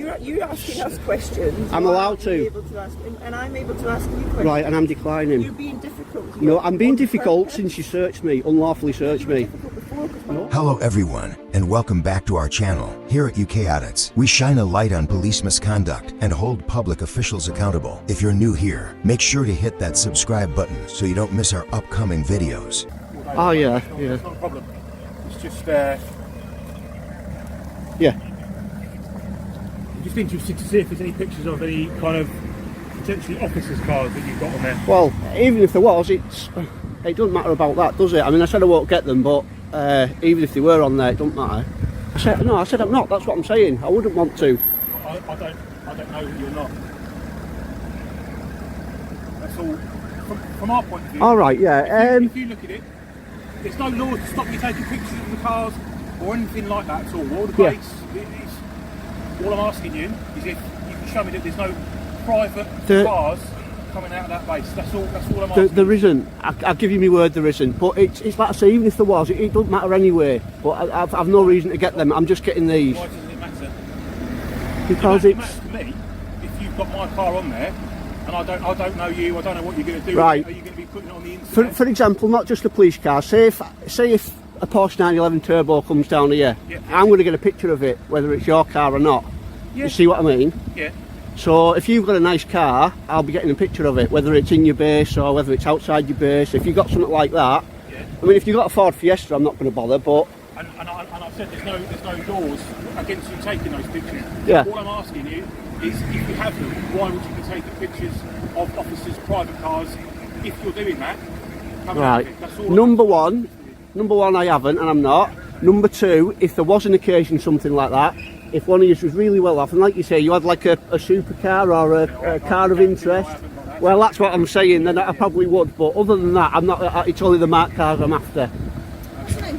You're asking us questions. I'm allowed to. And I'm able to ask you questions. Right, and I'm declining. You're being difficult here. No, I'm being difficult since you searched me, unlawfully searched me. Hello everyone, and welcome back to our channel. Here at UK Audits, we shine a light on police misconduct and hold public officials accountable. If you're new here, make sure to hit that subscribe button so you don't miss our upcoming videos. Oh yeah. It's not a problem. It's just, Yeah. I'm just interested to see if there's any pictures of any kind of potentially officers' cars that you've got on there. Well, even if there was, it doesn't matter about that, does it? I mean, I said I won't get them, but even if they were on there, it doesn't matter. I said I'm not. That's what I'm saying. I wouldn't want to. I don't know that you're not. That's all. From our point of view. All right, yeah. If you look at it, there's no law to stop you taking pictures of the cars or anything like that at all. All the base is. All I'm asking you is if you can show me that there's no private cars coming out of that base. That's all I'm asking. There isn't. I'll give you my word, there isn't. But it's like I say, even if there was, it doesn't matter anyway. But I've no reason to get them. I'm just getting these. Why doesn't it matter? Because it matters to me if you've got my car on there and I don't know you. I don't know what you're going to do. Right. Are you going to be putting it on the internet? For example, not just a police car. Say if a Porsche 911 Turbo comes down here, I'm going to get a picture of it, whether it's your car or not. You see what I mean? Yeah. So if you've got a nice car, I'll be getting a picture of it, whether it's in your base or whether it's outside your base. If you've got something like that, I mean, if you've got a Ford Fiesta, I'm not going to bother, but... And I've said there's no doors against you taking those pictures. Yeah. All I'm asking you is, if you have them, why would you be taking pictures of officers' private cars if you're doing that? Right. Number one, I haven't, and I'm not. Number two, if there was an occasion something like that, if one of you was really well off, and like you say, you had like a supercar or a car of interest, well, that's what I'm saying, then I probably would. But other than that, I'm not. It's only the marked cars I'm after. What's your name,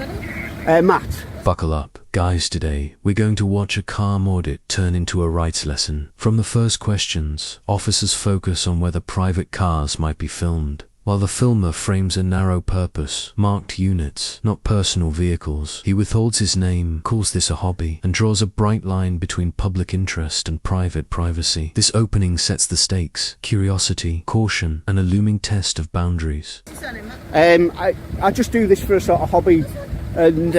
buddy? Matt. Buckle up, guys. Today we're going to watch a calm audit turn into a rights lesson. From the first questions, officers focus on whether private cars might be filmed, while the filmer frames a narrow purpose: marked units, not personal vehicles. He withholds his name, calls this a hobby, and draws a bright line between public interest and private privacy. This opening sets the stakes: curiosity, caution, and a looming test of boundaries. What's your name, Matt? I just do this for a sort of hobby, and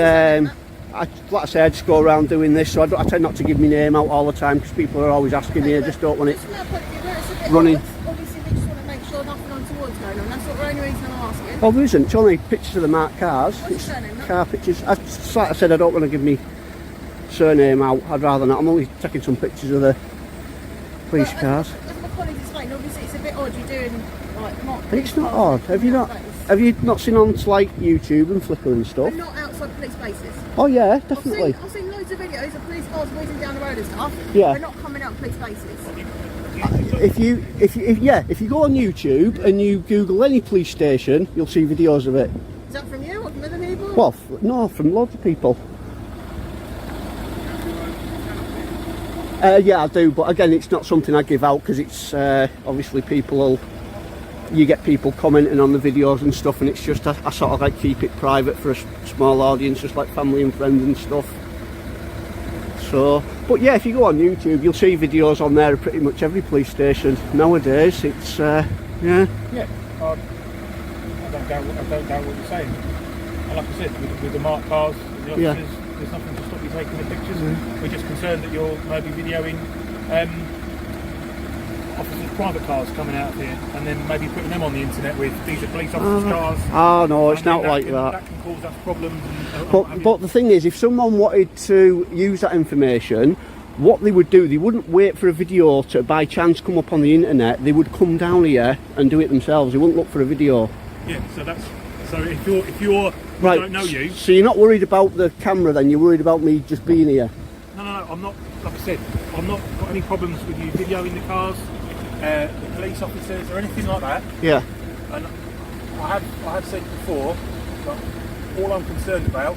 like I say, I just go around doing this, so I tend not to give my name out all the time because people are always asking me. I just don't want it running. Obviously, we just want to make sure nothing untoward's going on. That's the only reason I'm asking. Well, there isn't. It's only pictures of the marked cars. What's your surname, Matt? Car pictures. Like I said, I don't want to give me surname out. I'd rather not. I'm only taking some pictures of the police cars. As my colleague explained, obviously it's a bit odd you're doing like mock. It's not odd. Have you not seen on like YouTube and Flickr and stuff? And not outside police bases. Oh yeah, definitely. I've seen loads of videos of police cars whizzing down the road and stuff. Yeah. They're not coming out police bases. If you go on YouTube and you Google any police station, you'll see videos of it. Is that from you or from other people? Well, no, from loads of people. Yeah, I do, but again, it's not something I give out because it's obviously you get people commenting on the videos and stuff, and it's just I sort of like keep it private for a small audience, just like family and friends and stuff. So, but yeah, if you go on YouTube, you'll see videos on there of pretty much every police station nowadays. It's yeah. Yeah. I don't doubt what you're saying. And like I said, with the marked cars, the officers, there's nothing to stop you taking the pictures. We're just concerned that you're maybe videoing officers' private cars coming out of here and then maybe putting them on the internet with these are police officers' cars. Oh no, it's not like that. That can cause us problems. But the thing is, if someone wanted to use that information, what they would do, they wouldn't wait for a video to by chance come up on the internet. They would come down here and do it themselves. They wouldn't look for a video. Yeah, so if you're right, don't know you. So you're not worried about the camera then, you're worried about me just being here? No, I'm not, like I said, I'm not got any problems with you videoing the cars, the police officers or anything like that. Yeah. And I have said before, but all I'm concerned about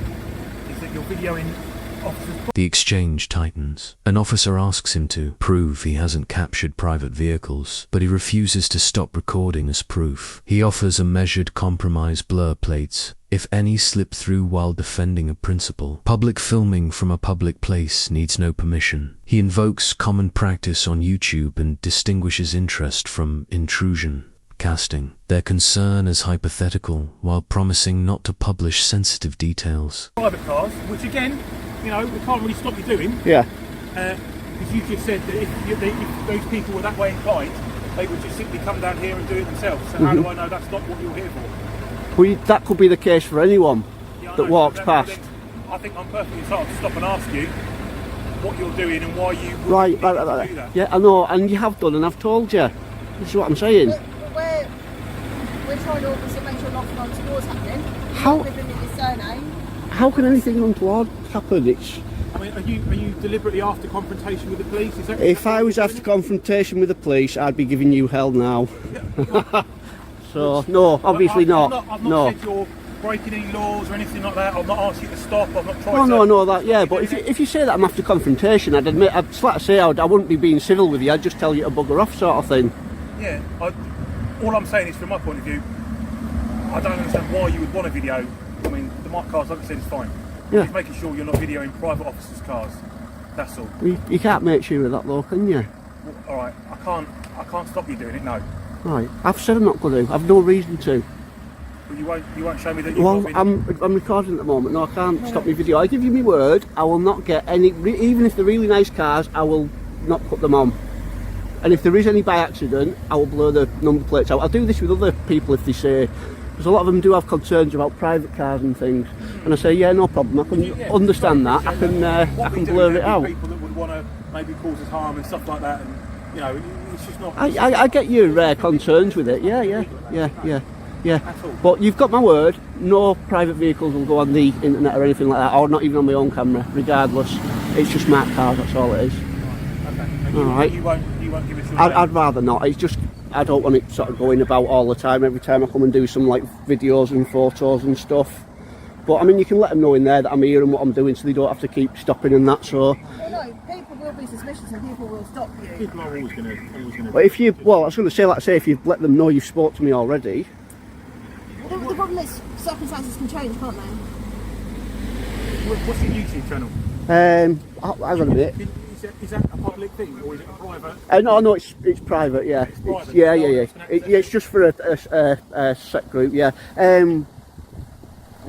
is that you're videoing officers. The exchange tightens. An officer asks him to prove he hasn't captured private vehicles, but he refuses to stop recording as proof. He offers a measured compromise: blur plates, if any slip through while defending a principal. Public filming from a public place needs no permission. He invokes common practice on YouTube and distinguishes interest from intrusion, casting their concern as hypothetical while promising not to publish sensitive details. Private cars, which again, you know, we can't really stop you doing. Yeah. Because you just said that if those people were that way inclined, they would just simply come down here and do it themselves. So how do I know that's not what you're here for? Well, that could be the case for anyone that walks past. I think I'm perfectly entitled to stop and ask you what you're doing and why you would Right. do that. Yeah, I know, and you have done, and I've told you. This is what I'm saying. We're trying to obviously make sure nothing untoward's happening. How- You're living in your surname. How can anything untoward happen? It's I mean, are you deliberately after confrontation with the police? Is that if I was after confrontation with the police, I'd be giving you hell now. So no, obviously I've not. I've No. not said you're breaking any laws or anything like that. I've not asked you to stop. I've not tried No, to... no, no, that, yeah, but if you say that I'm after confrontation, I'd admit, I'd flat say I wouldn't be being civil with you, I'd just tell you to bugger off sort of thing. Yeah, all I'm saying is from my point of view, I don't understand why you would want a video. I mean, the marked cars, like I said, is fine. Yeah. Just making sure you're not videoing private officers' cars. That's all. You can't make sure of that though, can you? Well, all right, I can't stop you doing it. No, Right, I've said I'm not going to, I've no reason to. but you won't show me that you've Well, not been... I'm recording at the moment, no I can't stop my video. I give you my word, I will not get any, even if they're really nice cars, I will not put them on. And if there is any by accident, I will blur the number plates out. I'll do this with other people if they say, because a lot of them do have concerns about private cars and things, and I say, yeah, no problem, I can understand that, I can blur it out. People that would want to maybe cause us harm and stuff like that, and you know, it's just not... I get your concerns with it, yeah. At all. But you've got my word, no private vehicles will go on the internet or anything like that, or not even on my own camera, regardless. It's just marked cars, that's all it is. Okay. And All right. You won't give us your I'd rather not, it's just, I don't want it sort of going about all the time, every time I come and do some like videos and photos and stuff. But I mean, you can let them know in there that I'm here and what I'm doing, so they don't have to keep stopping and that, so... Well, no, people will be suspicious and people will stop you. People are always going to... But if you, well, I was going to say, like I say, if you've let them know you've spoke to me already... The problem is circumstances can change, can't they? What's your YouTube channel? Hang on a minute. Is that a public thing or is it a private? No, it's private, yeah. It's private. It's just for a set group, yeah.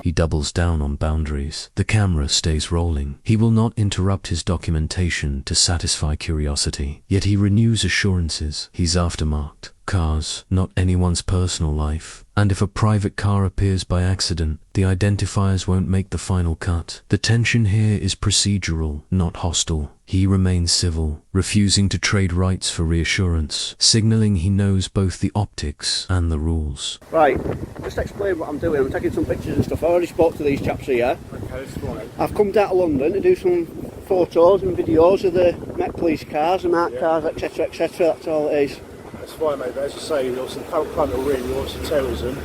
He doubles down on boundaries. The camera stays rolling. He will not interrupt his documentation to satisfy curiosity. Yet he renews assurances. He's aftermarked cars, not anyone's personal life. And if a private car appears by accident, the identifiers won't make the final cut. The tension here is procedural, not hostile. He remains civil, refusing to trade rights for reassurance, signaling he knows both the optics and the rules. Right, just explain what I'm doing. I'm taking some pictures and stuff. I already spoke to these chaps here. Okay, that's fine. I've come down to London to do some photos and videos of the Met Police cars and marked cars, etc, etc. That's all it is. That's fine, mate, but as you say, obviously the current climate we're in, obviously terrorism,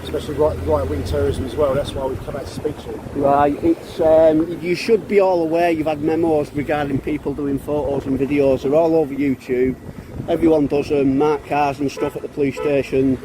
especially right-wing terrorism as well. That's why we've come out to speak to you. Right, it's you should be all aware you've had memos regarding people doing photos and videos. They're all over YouTube. Everyone does them, marked cars and stuff at the police station.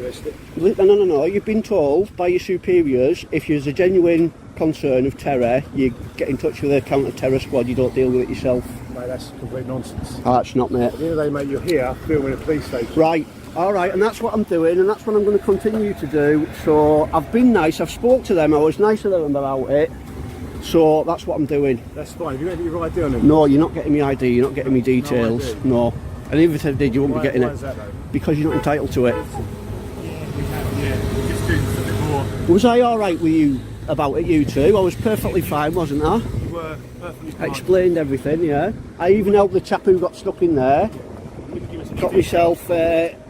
No. You've been told by your superiors if there's a genuine concern of terror, you get in touch with the counter-terror squad. You don't deal with it yourself. Mate, that's complete nonsense. That's not, mate. At the end of the day, mate, you're here filming a police station. Right. All right, and that's what I'm doing, and that's what I'm going to continue to do. So I've been nice. I've spoke to them. I was nice to them about it. So that's what I'm doing. That's fine. Have you got your ID on them? No, you're not getting me ID. You're not getting me details. No. And even if I did, you wouldn't be getting Why it is that, though? because you're not entitled to it. Yeah, just doing a bit more. Was I all right with you about it? You two? I was perfectly fine, wasn't I? You were perfectly I fine. explained everything. Yeah. I even helped the chap who got stuck in there. Got myself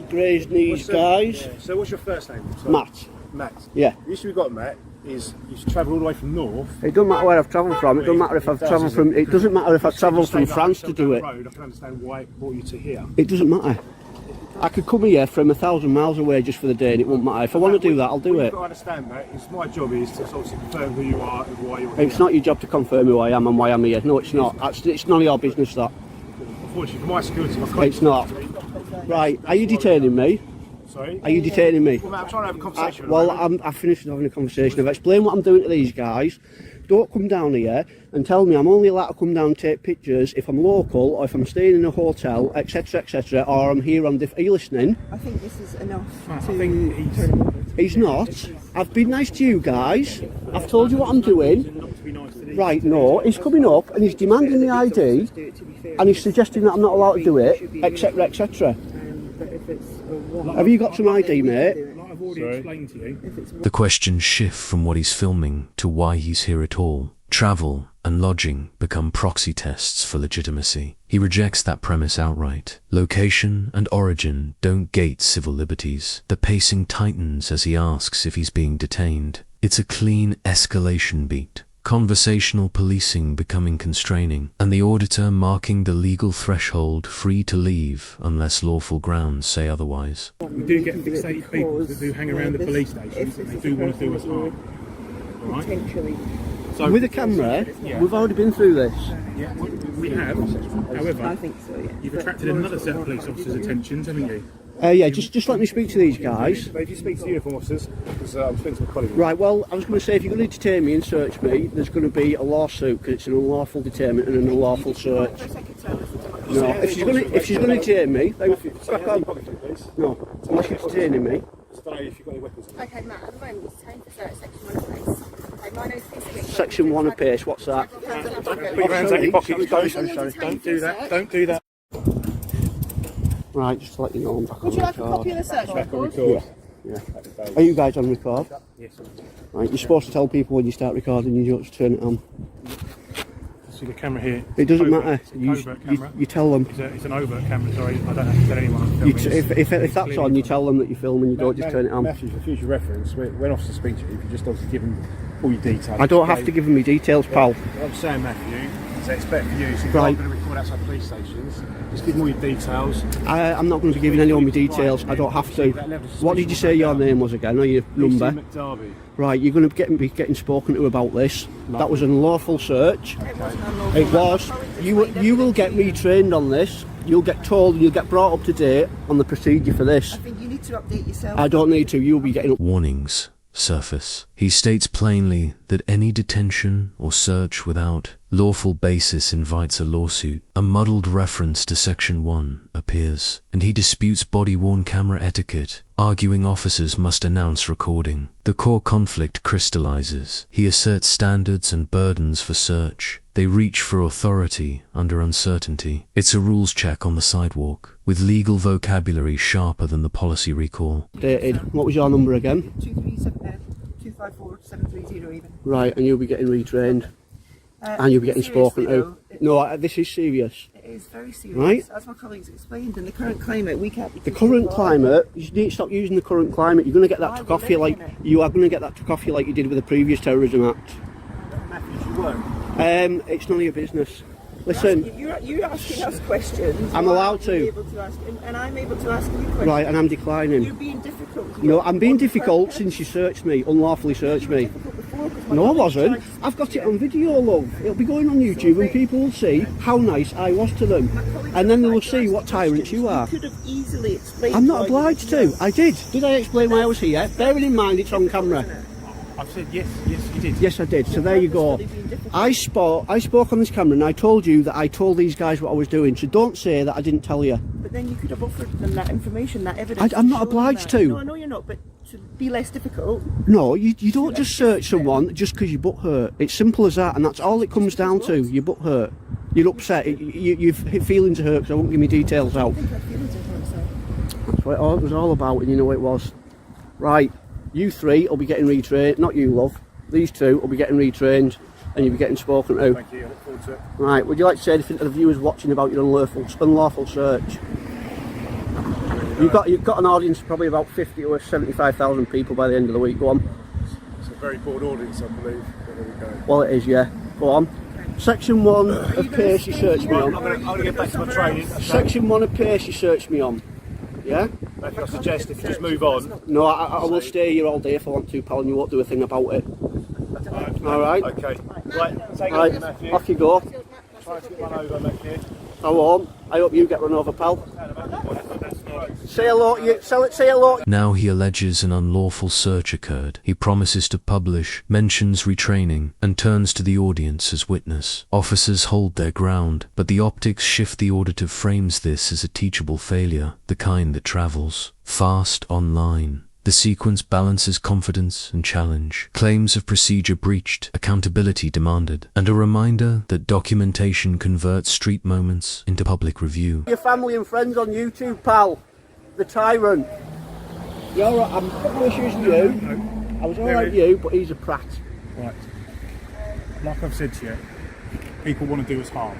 grazed knees, guys. Yeah. So what's your first name? Sorry. Matt. Matt. Yeah. The issue we've got, Matt, is you've travelled all the way from north. It doesn't matter where I've travelled from. It doesn't matter if I've travelled from. It doesn't matter if I've travelled from France to do it. I can understand why it brought you to here. It doesn't matter. I could come here from 1,000 miles away just for the day and it won't matter. If I want to do that, I'll do What it. you've got to understand, Matt, is my job is to obviously confirm who you are and why you're here. It's not your job to confirm who I am and why I'm here. No, it's not. It's none of your business, that. Unfortunately, for my security, my It's not. Right, are you detaining me? Sorry? Are you detaining me? Well, mate, I'm trying to have a conversation. Well, I've finished having a conversation. I've explained what I'm doing to these guys. Don't come down here and tell me I'm only allowed to come down and take pictures if I'm local or if I'm staying in a hotel, etc., etc., or I'm here on Are you listening? I think this is enough. I think He's not. I've been nice to you guys. I've told you what I'm doing. not to be nice to these. Right, no, he's coming up and he's demanding the ID and he's suggesting that I'm not allowed to do it, etc., etc. Have you got some ID, mate? Like I've already explained to you. The questions shift from what he's filming to why he's here at all. Travel and lodging become proxy tests for legitimacy. He rejects that premise outright. Location and origin don't gate civil liberties. The pacing tightens as he asks if he's being detained. It's a clean escalation beat. Conversational policing becoming constraining, and the auditor marking the legal threshold free to leave unless lawful grounds say otherwise. We do get fixated people that do hang around the police stations and they do want to do us harm. Alright? Potentially. So, With a camera, Yeah. we've already been through this. yeah, we have. However, I think so, yeah. you've attracted another set of police officers' attentions, haven't you? Yeah, just let me speak to these guys. But if you speak to the uniform officers, because I'm speaking to my colleague. Right, well, I was going to say, if you're going to detain me and search me, there's going to be a lawsuit because it's an unlawful detainment and an unlawful search. No, if she's going to detain me, then crack on. No, unless you're detaining me. I don't know if you've got any weapons. Okay, Matt, at the moment it's time for search section 1 of pace. Okay, my name's Peace. Section 1 of pace, what's that? Put your hands out your pockets. Don't do that. Don't do that. Right, just to let you know I'm back on Would you like a record. copy of the search record? Yeah. Are you guys on record? Yes. Right, you're supposed to tell people when you start recording, you don't just turn it on. See the camera here. It doesn't Covert. matter. It's a covert camera. You tell them. It's an overt camera, sorry. I don't have to tell anyone I'm filming. If that's on, you tell them that you're filming, you don't just turn it on. Matthew, for future reference, when officers speak to you, if you just obviously give them all your details. I don't have to give them my details, pal. What I'm saying, Matthew, is that it's better for you. So if Right. you're going to record outside police stations, just give them all your details. I'm not going to be giving anyone my details. I don't have to. What did you say your name was again, or your number? McDarby. Right, you're going to be getting spoken to about this. That was an unlawful search. It was. You will get retrained on this. You'll get told, you'll get brought up to date on the procedure for this. I think you need to update yourself. I don't need to. You'll be getting. Warnings surface. He states plainly that any detention or search without lawful basis invites a lawsuit. A muddled reference to Section 1 appears, and he disputes body-worn camera etiquette, arguing officers must announce recording. The core conflict crystallizes. He asserts standards and burdens for search. They reach for authority under uncertainty. It's a rules check on the sidewalk, with legal vocabulary sharper than the policy recall. Dated. What was your number again? 254-730 even. Right, and you'll be getting retrained. And you'll be getting spoken to. No, this is serious. It is very serious. Right. As my colleagues explained, in the current climate, we can't be... The current climate, you need to stop using the current climate. You're going to get that Why took are we off you like... living in it? You are going to get that took off you like you did with the previous terrorism act. Matthew, you won't. It's none of your business. Listen, You're asking us questions. I'm You're allowed to. able to ask, and I'm able to ask you questions. right, and I'm You're declining. being difficult. No, I'm being difficult since you searched me, unlawfully searched me. No, I wasn't. I've got it on video, love. It'll be going on YouTube and people will see how nice I was to them. And then they will see what tyrants you are. You could have easily explained. I'm not why you obliged to. didn't know. I did. Did I explain why I was here? Bearing in mind it's on camera. I've said yes, you did. Yes, I did. So there you go. I spoke on this camera and I told you that I told these guys what I was doing. So don't say that I didn't tell you. But then you could have offered them that information, that evidence. I'm not to show them obliged that. to. No, I know you're not, but to be less difficult. No, you don't just search someone just because your butt hurt. It's simple as that, and that's all it comes down to. Your butt hurt. You're upset. Your feelings are hurt because I won't give me details out. I think our feelings are hurt, so. That's what it was all about, and you know what it was. Right, you three will be getting retrained. Not you, love. These two will be getting retrained, and you'll be getting spoken to. Thank you, I look forward to it. Right, would you like to say anything to the viewers watching about your unlawful search? You've got an audience of probably about 50 or 75,000 people by the end of the week. Go on. It's a very broad audience, I believe. But there we go. Well, it is, yeah. Go on. Section 1 of pace you searched me I'm on. going to get back to my training. Section 1 of pace you search me on. Yeah? Matthew, I suggest if you just move on. No, I will stay here all day if I want to, pal, and you won't do a thing about it. Alright? Okay. Right, take it Right, over, Matthew. off you go. Try to get one over, Matthew. I won't. I hope you get run over, pal. That's not Say hello, say hello. Now he alleges an unlawful search occurred. He promises to publish, mentions retraining, and turns to the audience as witness. Officers hold their ground, but the optics shift. The auditor frames this as a teachable failure, the kind that travels fast online. The sequence balances confidence and challenge, claims of procedure breached, accountability demanded, and a reminder that documentation converts street moments into public review. Your family and friends on YouTube, pal. The Tyrant. You're alright, I'm got no issues with you. No. I was alright with you, but he's a prat. Right. Like I've said to you, people want to do us harm.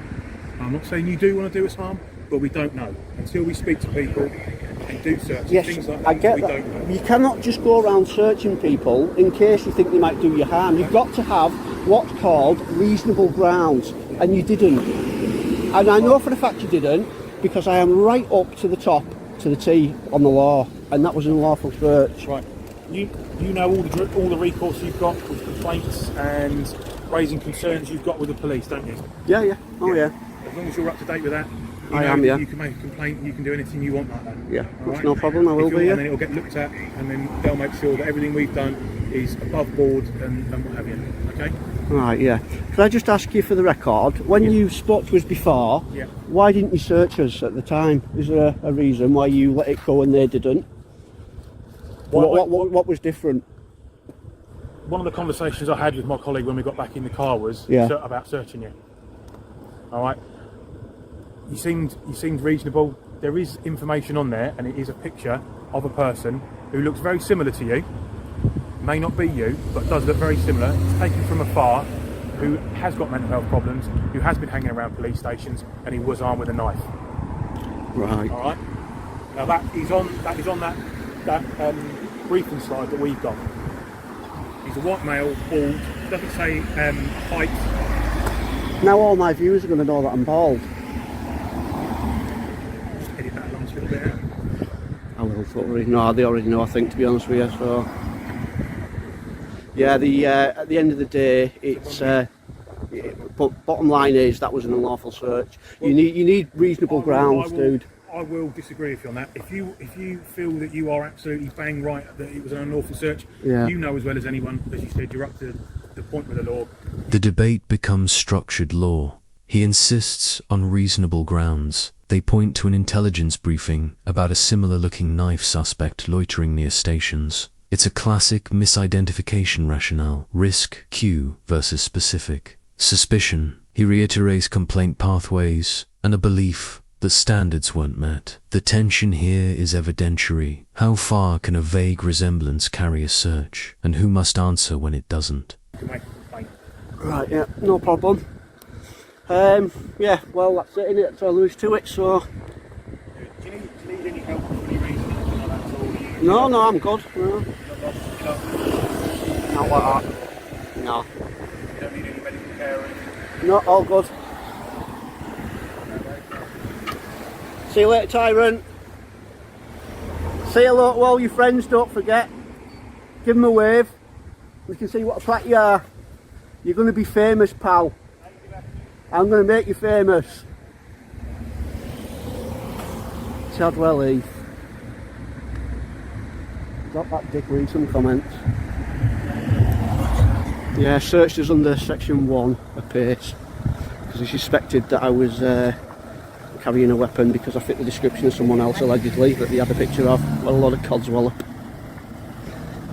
I'm not saying you do want to do us harm, but we don't know. Until we speak to people and do searches, Yes, things like that, I get we that. don't know. You cannot just go around searching people in case you think they might do you harm. You've got to have what's called reasonable grounds, and you didn't. And I know for a fact you didn't, because I am right up to the top, to the T on the law, and that was an unlawful search. Right. You know all the recourse you've got with complaints and raising concerns you've got with the police, don't you? Yeah, yeah. Oh, yeah. As long as you're up to date with that, you I know am, yeah. You can make a complaint, you can do anything you want like that. Yeah, All that's no problem, I will be, yeah. And then it'll get looked at, and then they'll make sure that everything we've done is above board and what have you. Okay? Right, yeah. Could I just ask you for the record, when you spoke to us before, why didn't you search us at the time? Is there a reason why you let it go and they didn't? What was different? One of the conversations I had with my colleague when we got back in the car was about searching you. All right. You seemed reasonable. There is information on there, and it is a picture of a person who looks very similar to you. May not be you, but does look very similar. It's taken from afar, who has got mental health problems, who has been hanging around police stations, and he was armed with a knife. Right. All right. Now that is on that briefing slide that we've got. He's a white male, bald. Doesn't say height. Now all my viewers are going to know that I'm bald. Just edit that last little bit out. I will, no, they already know, I think, to be honest with you. So, yeah, at the end of the day, it's. But bottom line is that was an unlawful search. You need reasonable grounds, dude. I will disagree with you on that. If you feel that you are absolutely bang right that it was an unlawful search, you know as well as anyone, as you said, you're up to the point with the law. The debate becomes structured law. He insists on reasonable grounds. They point to an intelligence briefing about a similar-looking knife suspect loitering near stations. It's a classic misidentification rationale. Risk, Q, versus specific. Suspicion. He reiterates complaint pathways and a belief that standards weren't met. The tension here is evidentiary. How far can a vague resemblance carry a search? And who must answer when it doesn't? Right, yeah, no problem. Yeah, well, that's it, innit? That's all there is to it, so... Do you need any help for any reason? No, I'm good. No. Not like that. No. You don't need any medical care or anything? No, all good. See you later, Tyrant. Say hello to all your friends, don't forget. Give them a wave. We can see what a prat you are. You're going to be famous, pal. I'm going to make you famous. Chadwell Heath. Got that dick read some comments. Yeah, searched us under section 1 apace because he suspected that I was carrying a weapon because I fit the description of someone else allegedly that they had a picture of. Well, a lot of codswallop.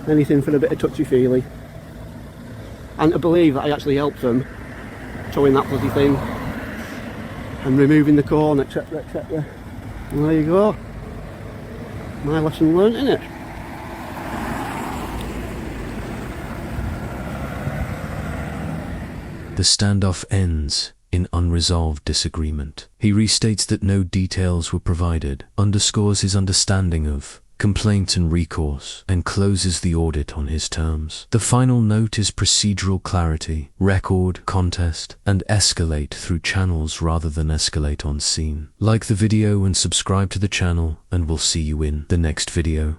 Anything for a bit of touchy-feely. And to believe that I actually helped them towing that bloody thing and removing the corn, etc, etc. And there you go. My lesson learnt, innit? The standoff ends in unresolved disagreement. He restates that no details were provided, underscores his understanding of complaint and recourse, and closes the audit on his terms. The final note is procedural clarity, record, contest, and escalate through channels rather than escalate on scene. Like the video and subscribe to the channel, and we'll see you in the next video.